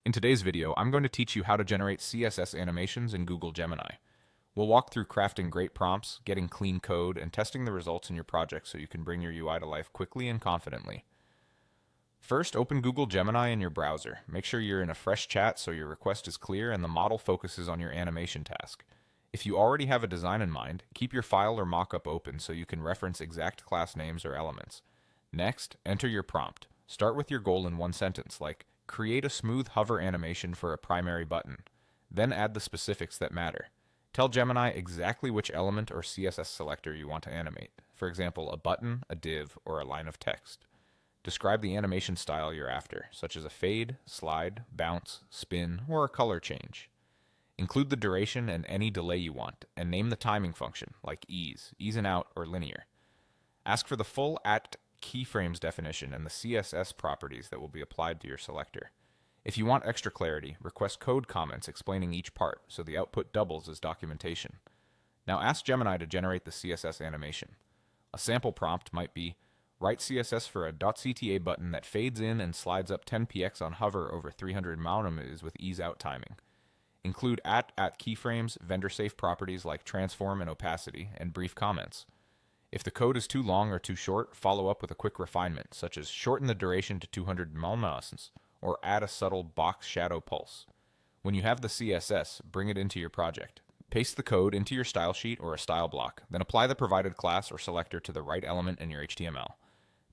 In today's video, I'm going to teach you how to generate CSS animations in Google Gemini. We'll walk through crafting great prompts, getting clean code, and testing the results in your project so you can bring your UI to life quickly and confidently. First, open Google Gemini in your browser. Make sure you're in a fresh chat so your request is clear and the model focuses on your animation task. If you already have a design in mind, keep your file or mockup open so you can reference exact class names or elements. Next, enter your prompt. Start with your goal in one sentence, like create a smooth hover animation for a primary button. Then add the specifics that matter. Tell Gemini exactly which element or CSS selector you want to animate. For example, a button, a div, or a line of text. Describe the animation style you're after, such as a fade, slide, bounce, spin, or a color change. Include the duration and any delay you want, and name the timing function, like ease, ease in out, or linear. Ask for the full at keyframes definition and the CSS properties that will be applied to your selector. If you want extra clarity, request code comments explaining each part so the output doubles as documentation. Now ask Gemini to generate the CSS animation. A sample prompt might be, write CSS for a .cta button that fades in and slides up 10px on hover over 300 millimeters with ease out timing. Include at keyframes, vendor safe properties like transform and opacity, and brief comments. If the code is too long or too short, follow up with a quick refinement, such as shorten the duration to 200 milliseconds or add a subtle box shadow pulse. When you have the CSS, bring it into your project. Paste the code into your style sheet or a style block, then apply the provided class or selector to the right element in your HTML.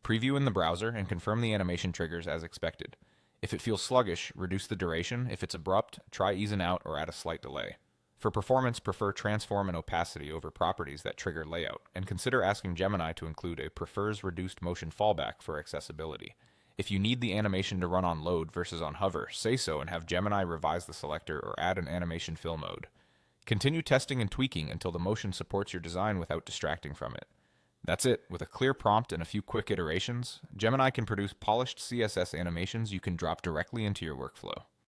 Preview in the browser and confirm the animation triggers as expected. If it feels sluggish, reduce the duration. If it's abrupt, try ease in out or add a slight delay. For performance, prefer transform and opacity over properties that trigger layout, and consider asking Gemini to include a prefers reduced motion fallback for accessibility. If you need the animation to run on load versus on hover, say so and have Gemini revise the selector or add an animation fill mode. Continue testing and tweaking until the motion supports your design without distracting from it. That's it. With a clear prompt and a few quick iterations, Gemini can produce polished CSS animations you can drop directly into your workflow.